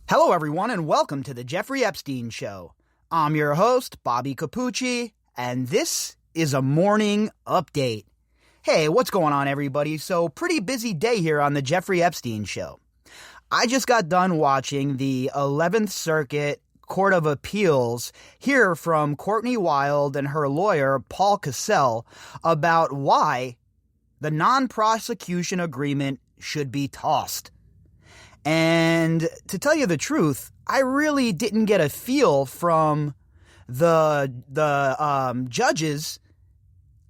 Hello, everyone, and welcome to the Jeffrey Epstein Show. I'm your host, Bobbycapucci, and this is a morning update. Hey, what's going on, everybody? So, pretty busy day here on the Jeffrey Epstein Show. I just got done watching the 11th Circuit Court of Appeals hear from Courtney Wild and her lawyer, Paul Cassell, about why the non-prosecution agreement should be tossed. And to tell you the truth, I really didn't get a feel from the judges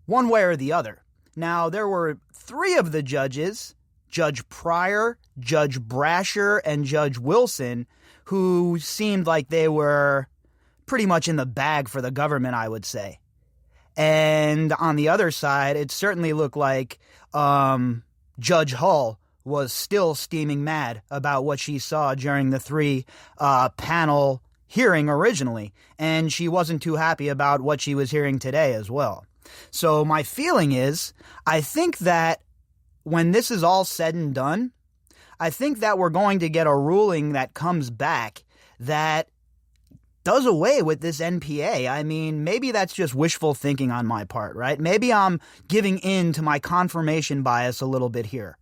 one way or the other. Now, there were three of the judges, Judge Pryor, Judge Brasher, and Judge Wilson, who seemed like they were pretty much in the bag for the government, I would say. And on the other side, it certainly looked like Judge Hull was still steaming mad about what she saw during the three-panel hearing originally, and she wasn't too happy about what she was hearing today as well. So my feeling is, I think that when this is all said and done, I think that we're going to get a ruling that comes back that does away with this NPA. I mean, maybe that's just wishful thinking on my part, right? Maybe I'm giving in to my confirmation bias a little bit here.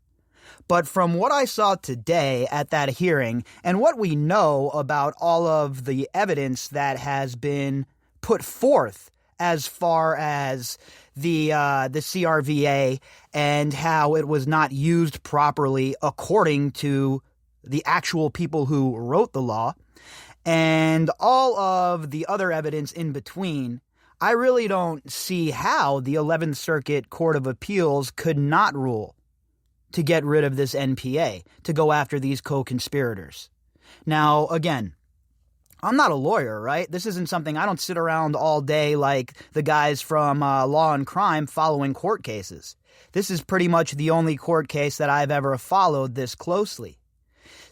But from what I saw today at that hearing and what we know about all of the evidence that has been put forth as far as the CRVA and how it was not used properly according to the actual people who wrote the law and all of the other evidence in between, I really don't see how the 11th Circuit Court of Appeals could not rule to get rid of this NPA, to go after these co-conspirators. Now, again, I'm not a lawyer, right? This isn't something, I don't sit around all day like the guys from Law and Crime following court cases. This is pretty much the only court case that I've ever followed this closely.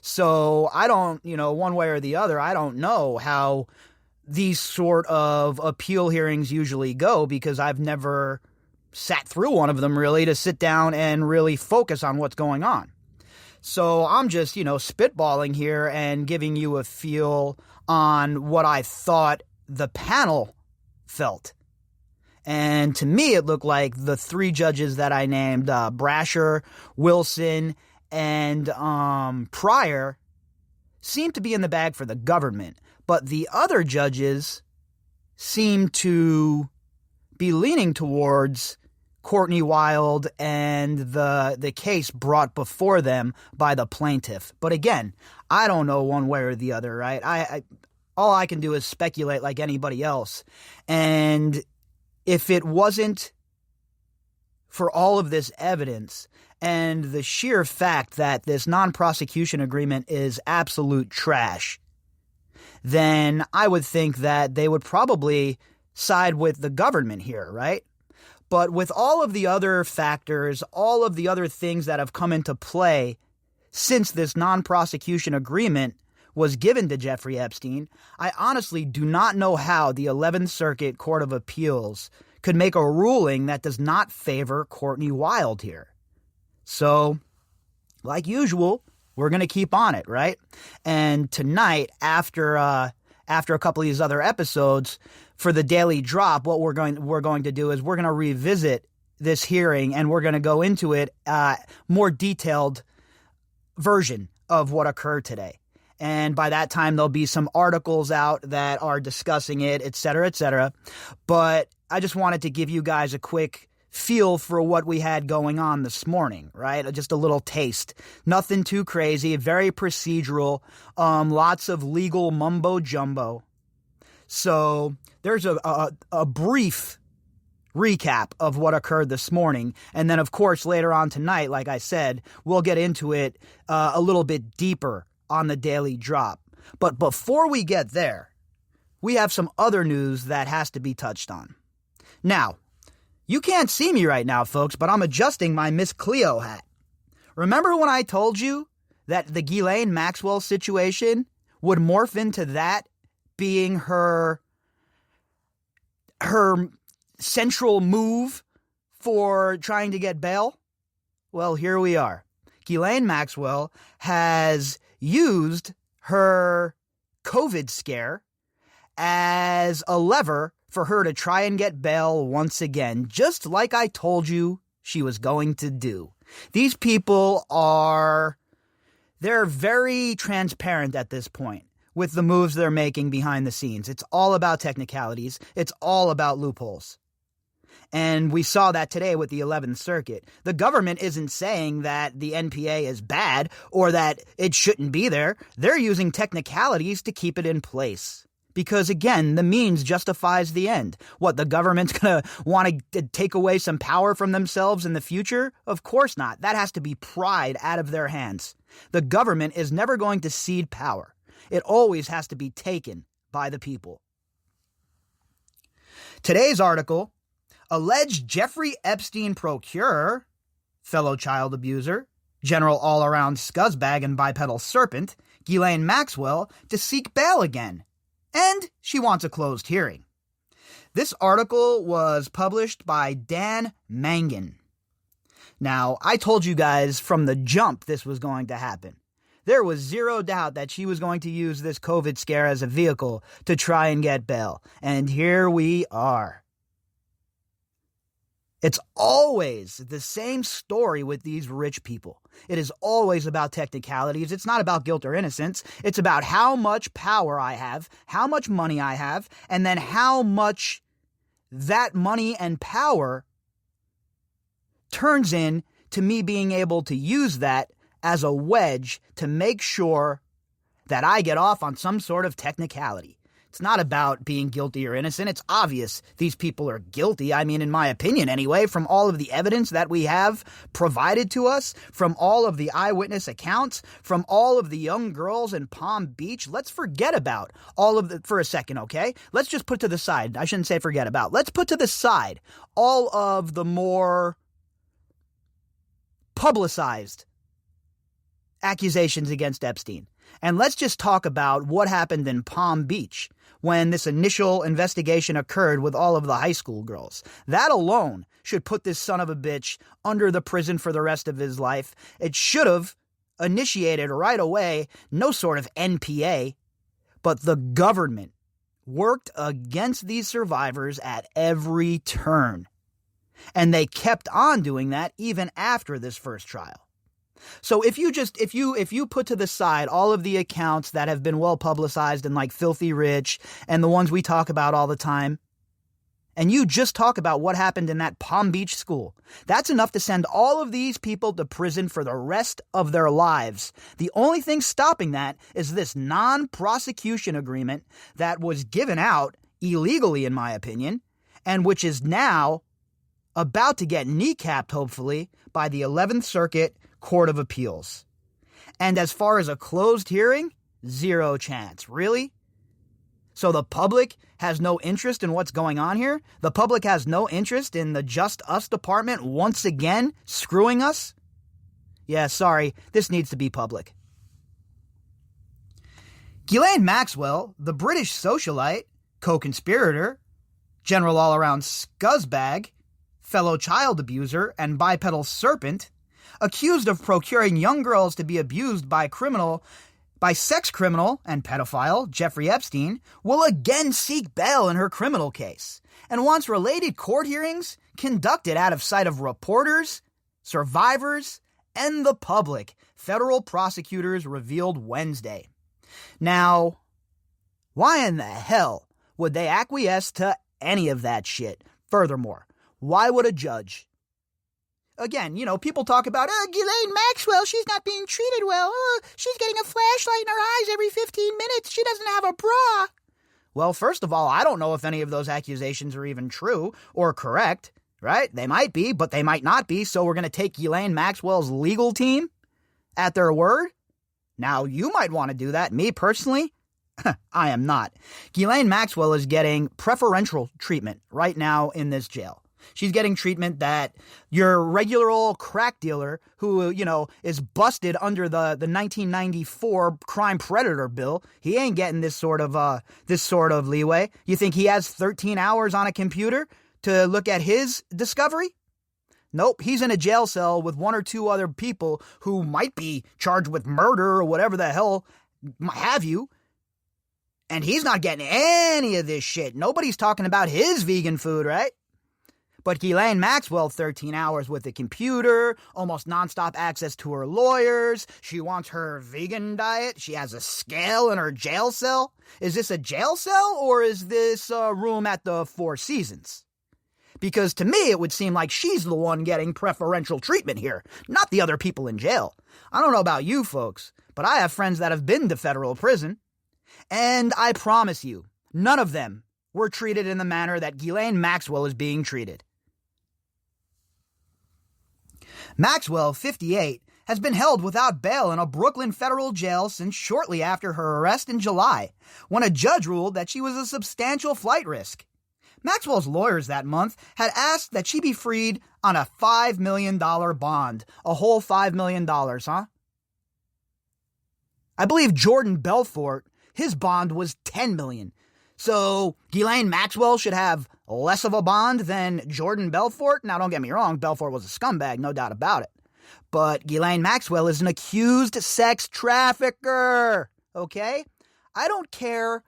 So I don't, one way or the other, I don't know how these sort of appeal hearings usually go because I've never sat through one of them really to sit down and really focus on what's going on. So I'm just, spitballing here and giving you a feel on what I thought the panel felt. And to me, it looked like the three judges that I named, Brasher, Wilson, and Pryor, seemed to be in the bag for the government. But the other judges seemed to be leaning towards Courtney Wild and the case brought before them by the plaintiff. But again, I don't know one way or the other, right? I all I can do is speculate like anybody else. And if it wasn't for all of this evidence and the sheer fact that this non-prosecution agreement is absolute trash, then I would think that they would probably side with the government here, right? But with all of the other factors, all of the other things that have come into play since this non-prosecution agreement was given to Jeffrey Epstein, I honestly do not know how the 11th Circuit Court of Appeals could make a ruling that does not favor Courtney Wild here. So, like usual, we're going to keep on it, right? And tonight, after a couple of these other episodes, for the Daily Drop, what we're going to do is we're going to revisit this hearing and we're going to go into it more detailed version of what occurred today. And by that time, there'll be some articles out that are discussing it, et cetera, et cetera. But I just wanted to give you guys a quick feel for what we had going on this morning, right? Just a little taste. Nothing too crazy, very procedural, lots of legal mumbo jumbo. So there's a brief recap of what occurred this morning. And then, of course, later on tonight, like I said, we'll get into it a little bit deeper on the Daily Drop. But before we get there, we have some other news that has to be touched on. Now, you can't see me right now, folks, but I'm adjusting my Miss Cleo hat. Remember when I told you that the Ghislaine Maxwell situation would morph into that being her central move for trying to get bail? Well, here we are. Ghislaine Maxwell has used her COVID scare as a lever for her to try and get bail once again, just like I told you she was going to do. These people they're very transparent at this point with the moves they're making behind the scenes. It's all about technicalities. It's all about loopholes. And we saw that today with the 11th Circuit. The government isn't saying that the NPA is bad or that it shouldn't be there. They're using technicalities to keep it in place. Because, again, the means justifies the end. What, the government's going to want to take away some power from themselves in the future? Of course not. That has to be pried out of their hands. The government is never going to cede power. It always has to be taken by the people. Today's article: alleged Jeffrey Epstein procurer, fellow child abuser, general all-around scuzzbag and bipedal serpent, Ghislaine Maxwell, to seek bail again. And she wants a closed hearing. This article was published by Dan Mangan. Now, I told you guys from the jump this was going to happen. There was zero doubt that she was going to use this COVID scare as a vehicle to try and get bail. And here we are. It's always the same story with these rich people. It is always about technicalities. It's not about guilt or innocence. It's about how much power I have, how much money I have, and then how much that money and power turns in to me being able to use that as a wedge to make sure that I get off on some sort of technicality. It's not about being guilty or innocent. It's obvious these people are guilty. I mean, in my opinion anyway, from all of the evidence that we have provided to us, from all of the eyewitness accounts, from all of the young girls in Palm Beach. Let's forget about all of for a second, okay? Let's just put to the side. I shouldn't say forget about. Let's put to the side all of the more publicized accusations against Epstein. And let's just talk about what happened in Palm Beach when this initial investigation occurred with all of the high school girls. That alone should put this son of a bitch under the prison for the rest of his life. It should have initiated right away no sort of NPA, but the government worked against these survivors at every turn. And they kept on doing that even after this first trial. So if you put to the side all of the accounts that have been well publicized and like Filthy Rich and the ones we talk about all the time, and you just talk about what happened in that Palm Beach school, that's enough to send all of these people to prison for the rest of their lives. The only thing stopping that is this non-prosecution agreement that was given out illegally, in my opinion, and which is now about to get kneecapped, hopefully, by the 11th Circuit Court of Appeals. And as far as a closed hearing, zero chance. Really? So the public has no interest in what's going on here? The public has no interest in the Just Us department once again screwing us? Yeah, sorry, this needs to be public. Ghislaine Maxwell, the British socialite, co-conspirator, general all-around scuzzbag, fellow child abuser, and bipedal serpent, accused of procuring young girls to be abused by sex criminal and pedophile Jeffrey Epstein, will again seek bail in her criminal case and wants related court hearings conducted out of sight of reporters, survivors, and the public, federal prosecutors revealed Wednesday. Now, why in the hell would they acquiesce to any of that shit? Furthermore, why would a judge? Again, people talk about, Ghislaine Maxwell, she's not being treated well. She's getting a flashlight in her eyes every 15 minutes. She doesn't have a bra. Well, first of all, I don't know if any of those accusations are even true or correct, right? They might be, but they might not be. So we're going to take Ghislaine Maxwell's legal team at their word. Now, you might want to do that. Me personally, I am not. Ghislaine Maxwell is getting preferential treatment right now in this jail. She's getting treatment that your regular old crack dealer who, is busted under the 1994 crime predator bill, he ain't getting this sort of leeway. You think he has 13 hours on a computer to look at his discovery? Nope, he's in a jail cell with one or two other people who might be charged with murder or whatever the hell Have you? And he's not getting any of this shit. Nobody's talking about his vegan food, right? But Ghislaine Maxwell, 13 hours with a computer, almost nonstop access to her lawyers. She wants her vegan diet. She has a scale in her jail cell. Is this a jail cell or is this a room at the Four Seasons? Because to me, it would seem like she's the one getting preferential treatment here, not the other people in jail. I don't know about you folks, but I have friends that have been to federal prison. And I promise you, none of them were treated in the manner that Ghislaine Maxwell is being treated. Maxwell, 58, has been held without bail in a Brooklyn federal jail since shortly after her arrest in July, when a judge ruled that she was a substantial flight risk. Maxwell's lawyers that month had asked that she be freed on a $5 million bond. A whole $5 million, huh? I believe Jordan Belfort, his bond was $10 million. So Ghislaine Maxwell should have less of a bond than Jordan Belfort. Now, don't get me wrong, Belfort was a scumbag, no doubt about it. But Ghislaine Maxwell is an accused sex trafficker, okay? I don't care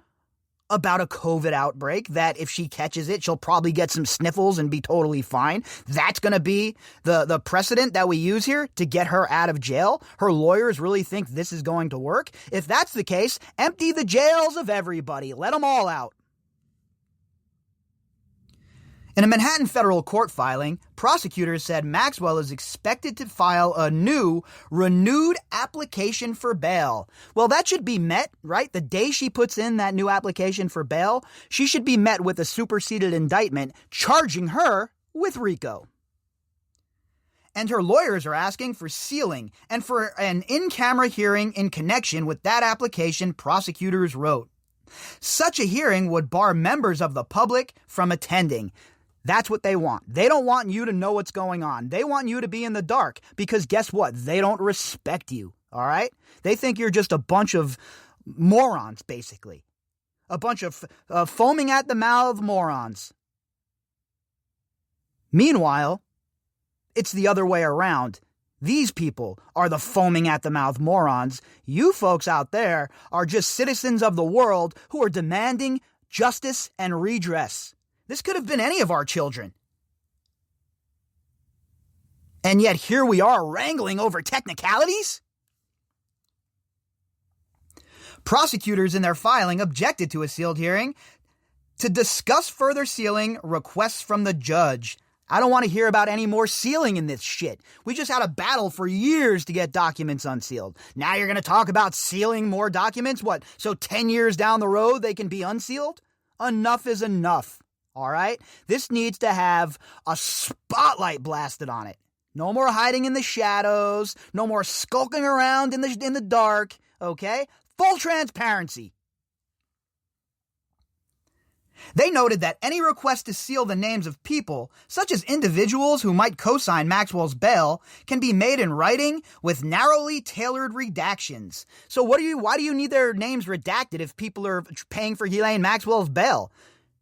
about a COVID outbreak, that if she catches it, she'll probably get some sniffles and be totally fine. That's going to be the precedent that we use here to get her out of jail. Her lawyers really think this is going to work. If that's the case, empty the jails of everybody. Let them all out. In a Manhattan federal court filing, prosecutors said Maxwell is expected to file a renewed application for bail. Well, that should be met, right? The day she puts in that new application for bail, she should be met with a superseded indictment charging her with RICO. And her lawyers are asking for sealing and for an in-camera hearing in connection with that application, prosecutors wrote. Such a hearing would bar members of the public from attending. That's what they want. They don't want you to know what's going on. They want you to be in the dark because guess what? They don't respect you, all right? They think you're just a bunch of morons, basically. A bunch of foaming at the mouth morons. Meanwhile, it's the other way around. These people are the foaming at the mouth morons. You folks out there are just citizens of the world who are demanding justice and redress. This could have been any of our children. And yet here we are wrangling over technicalities? Prosecutors in their filing objected to a sealed hearing to discuss further sealing requests from the judge. I don't want to hear about any more sealing in this shit. We just had a battle for years to get documents unsealed. Now you're going to talk about sealing more documents? What, so 10 years down the road they can be unsealed? Enough is enough. All right? This needs to have a spotlight blasted on it. No more hiding in the shadows. No more skulking around in the dark. Okay? Full transparency. They noted that any request to seal the names of people, such as individuals who might co-sign Maxwell's bail, can be made in writing with narrowly tailored redactions. So why do you need their names redacted if people are paying for Ghislaine Maxwell's bail?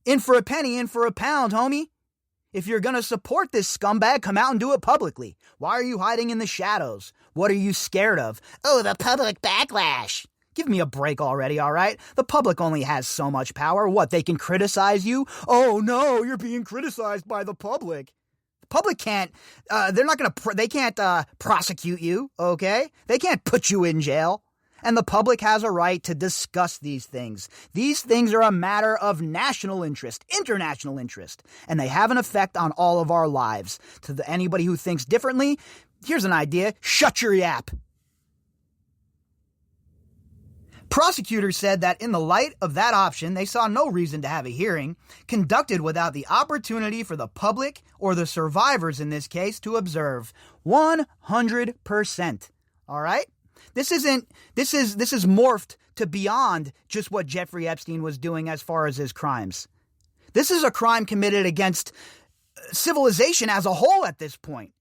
In for a penny, in for a pound, homie. If you're going to support this scumbag, come out and do it publicly. Why are you hiding in the shadows? What are you scared of? Oh, the public backlash. Give me a break already, all right? The public only has so much power. What, they can criticize you? Oh, no, you're being criticized by the public. The public can't, they can't prosecute you, okay? They can't put you in jail. And the public has a right to discuss these things. These things are a matter of national interest, international interest, and they have an effect on all of our lives. To anybody who thinks differently, here's an idea. Shut your yap. Prosecutors said that in the light of that option, they saw no reason to have a hearing conducted without the opportunity for the public, or the survivors in this case, to observe. 100%. All right? This is morphed to beyond just what Jeffrey Epstein was doing as far as his crimes. This is a crime committed against civilization as a whole at this point.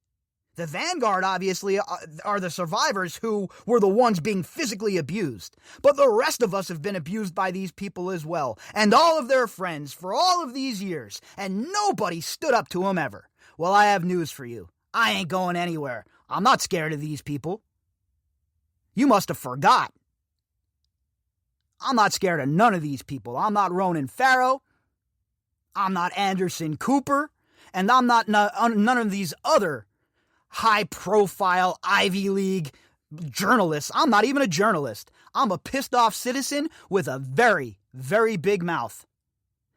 The vanguard, obviously, are the survivors who were the ones being physically abused. But the rest of us have been abused by these people as well, and all of their friends for all of these years, and nobody stood up to them ever. Well, I have news for you. I ain't going anywhere. I'm not scared of these people. You must have forgot. I'm not scared of none of these people. I'm not Ronan Farrow. I'm not Anderson Cooper. And I'm not none of these other high-profile Ivy League journalists. I'm not even a journalist. I'm a pissed-off citizen with a very, very big mouth.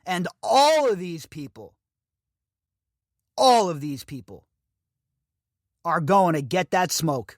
And all of these people are going to get that smoke.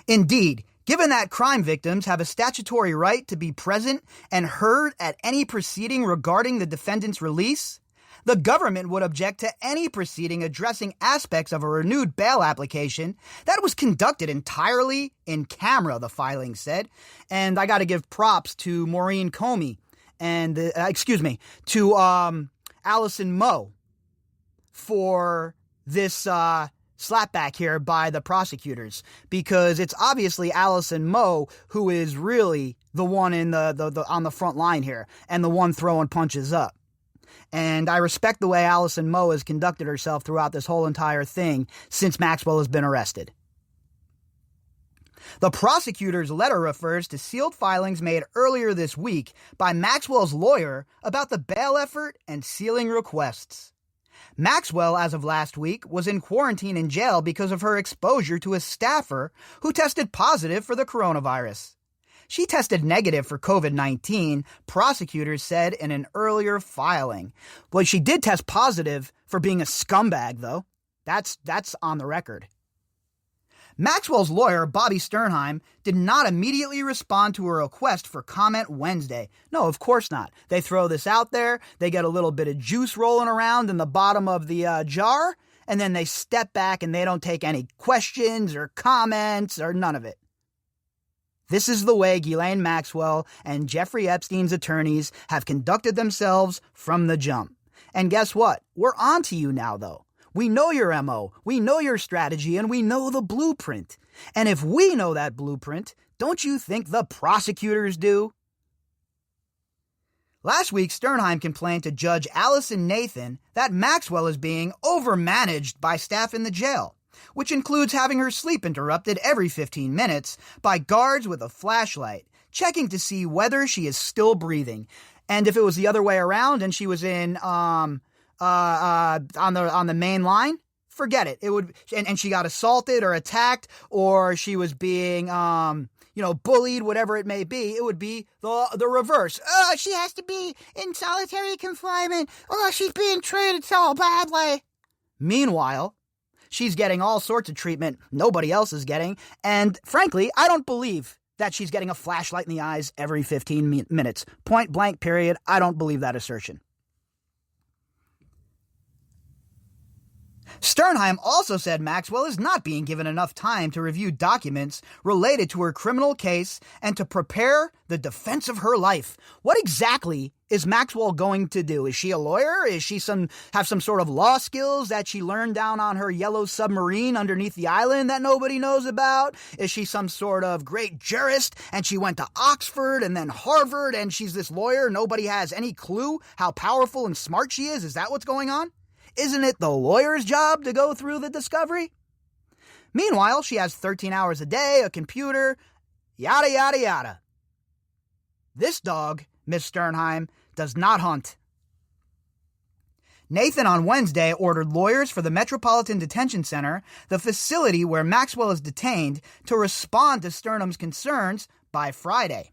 Indeed, given that crime victims have a statutory right to be present and heard at any proceeding regarding the defendant's release, the government would object to any proceeding addressing aspects of a renewed bail application that was conducted entirely in camera, the filing said. And I got to give props to Maureen Comey and, to Allison Moe for this slapback here by the prosecutors, because it's obviously Allison Moe who is really the one in the on the front line here and the one throwing punches up. And I respect the way Allison Moe has conducted herself throughout this whole entire thing since Maxwell has been arrested. The prosecutor's letter refers to sealed filings made earlier this week by Maxwell's lawyer about the bail effort and sealing requests. Maxwell, as of last week, was in quarantine in jail because of her exposure to a staffer who tested positive for the coronavirus. She tested negative for COVID-19, prosecutors said in an earlier filing. Well, she did test positive for being a scumbag, though. That's on the record. Maxwell's lawyer, Bobby Sternheim, did not immediately respond to a request for comment Wednesday. No, of course not. They throw this out there, they get a little bit of juice rolling around in the bottom of the jar, and then they step back and they don't take any questions or comments or none of it. This is the way Ghislaine Maxwell and Jeffrey Epstein's attorneys have conducted themselves from the jump. And guess what? We're on to you now, though. We know your MO, we know your strategy, and we know the blueprint. And if we know that blueprint, don't you think the prosecutors do? Last week, Sternheim complained to Judge Allison Nathan that Maxwell is being overmanaged by staff in the jail, which includes having her sleep interrupted every 15 minutes by guards with a flashlight, checking to see whether she is still breathing. And if it was the other way around and she was in on the main line, forget it. It would, and she got assaulted or attacked, or she was being bullied, whatever it may be, it would be the reverse. Oh, she has to be in solitary confinement. Oh, she's being treated so badly. Meanwhile, she's getting all sorts of treatment nobody else is getting, and frankly, I don't believe that she's getting a flashlight in the eyes every 15 minutes. Point blank, period. I don't believe that assertion. Sternheim also said Maxwell is not being given enough time to review documents related to her criminal case and to prepare the defense of her life. What exactly is Maxwell going to do? Is she a lawyer? Is she have some sort of law skills that she learned down on her yellow submarine underneath the island that nobody knows about? Is she some sort of great jurist and she went to Oxford and then Harvard and she's this lawyer? Nobody has any clue how powerful and smart she is? Is that what's going on? Isn't it the lawyer's job to go through the discovery? Meanwhile, she has 13 hours a day, a computer, yada, yada, yada. This dog, Miss Sternheim, does not hunt. Nathan on Wednesday ordered lawyers for the Metropolitan Detention Center, the facility where Maxwell is detained, to respond to Sternheim's concerns by Friday.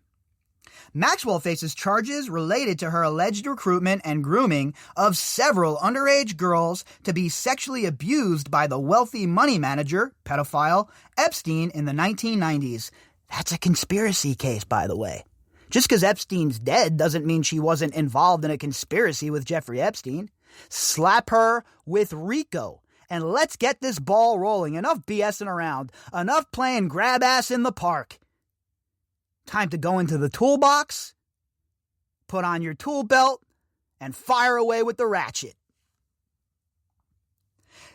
Maxwell faces charges related to her alleged recruitment and grooming of several underage girls to be sexually abused by the wealthy money manager, pedophile, Epstein in the 1990s. That's a conspiracy case, by the way. Just because Epstein's dead doesn't mean she wasn't involved in a conspiracy with Jeffrey Epstein. Slap her with RICO. And let's get this ball rolling. Enough BSing around. Enough playing grab ass in the park. Time to go into the toolbox, put on your tool belt, and fire away with the ratchet.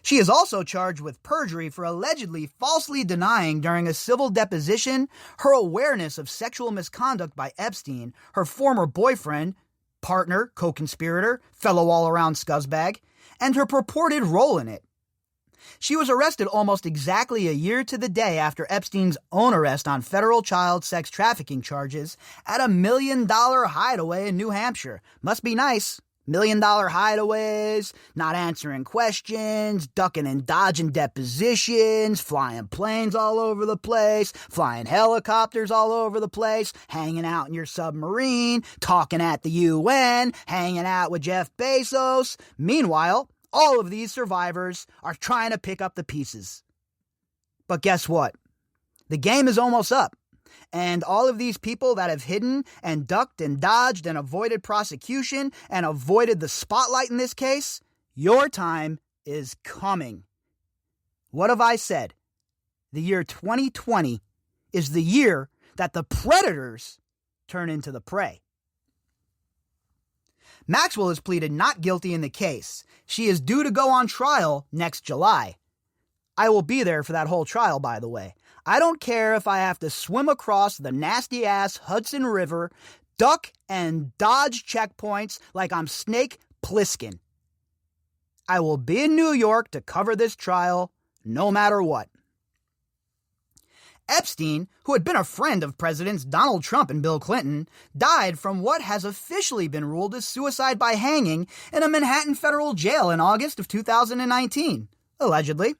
She is also charged with perjury for allegedly falsely denying during a civil deposition her awareness of sexual misconduct by Epstein, her former boyfriend, partner, co-conspirator, fellow all-around scuzzbag, and her purported role in it. She was arrested almost exactly a year to the day after Epstein's own arrest on federal child sex trafficking charges at a $1 million hideaway in New Hampshire. Must be nice. $1 million hideaways, not answering questions, ducking and dodging depositions, flying planes all over the place, flying helicopters all over the place, hanging out in your submarine, talking at the UN, hanging out with Jeff Bezos. Meanwhile, all of these survivors are trying to pick up the pieces. But guess what? The game is almost up. And all of these people that have hidden and ducked and dodged and avoided prosecution and avoided the spotlight in this case, your time is coming. What have I said? The year 2020 is the year that the predators turn into the prey. Maxwell has pleaded not guilty in the case. She is due to go on trial next July. I will be there for that whole trial, by the way. I don't care if I have to swim across the nasty-ass Hudson River, duck and dodge checkpoints like I'm Snake Plissken. I will be in New York to cover this trial, no matter what. Epstein, who had been a friend of Presidents Donald Trump and Bill Clinton, died from what has officially been ruled as suicide by hanging in a Manhattan federal jail in August of 2019, allegedly.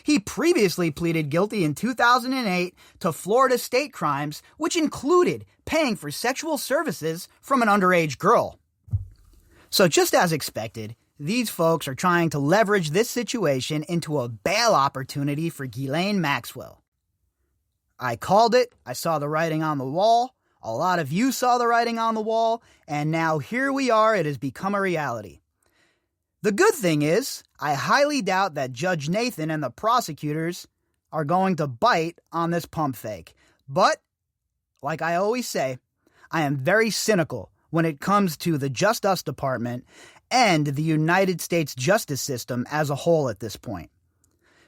He previously pleaded guilty in 2008 to Florida state crimes, which included paying for sexual services from an underage girl. So just as expected, these folks are trying to leverage this situation into a bail opportunity for Ghislaine Maxwell. I called it. I saw the writing on the wall. A lot of you saw the writing on the wall. And now here we are. It has become a reality. The good thing is, I highly doubt that Judge Nathan and the prosecutors are going to bite on this pump fake. But, like I always say, I am very cynical when it comes to the Justice Department and the United States justice system as a whole at this point.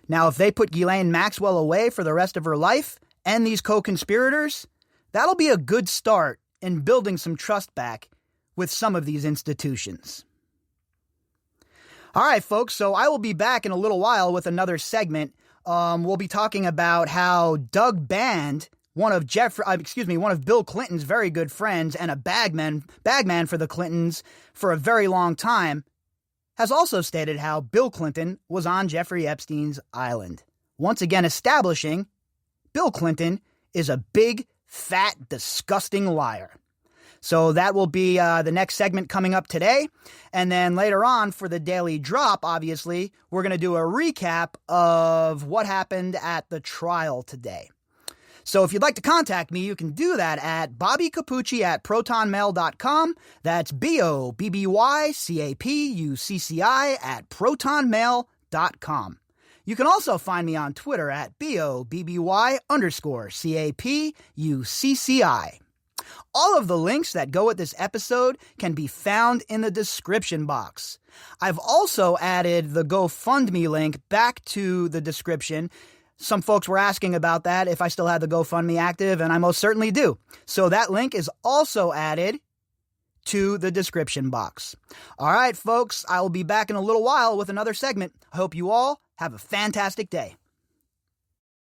Now, if they put Ghislaine Maxwell away for the rest of her life and these co-conspirators, that'll be a good start in building some trust back with some of these institutions. All right, folks, so I will be back in a little while with another segment. We'll be talking about how Doug Band, one of Bill Clinton's very good friends and a bagman for the Clintons for a very long time, has also stated how Bill Clinton was on Jeffrey Epstein's island, once again establishing Bill Clinton is a big, fat, disgusting liar. So that will be the next segment coming up today. And then later on for the Daily Drop, obviously, we're going to do a recap of what happened at the trial today. So if you'd like to contact me, you can do that at bobbycapucci@protonmail.com. That's BOBBYCAPUCCI@protonmail.com. You can also find me on Twitter at BOBBY_CAPUCCI. All of the links that go with this episode can be found in the description box. I've also added the GoFundMe link back to the description. Some folks were asking about that, if I still had the GoFundMe active, and I most certainly do. So that link is also added to the description box. All right, folks, I will be back in a little while with another segment. I hope you all have a fantastic day.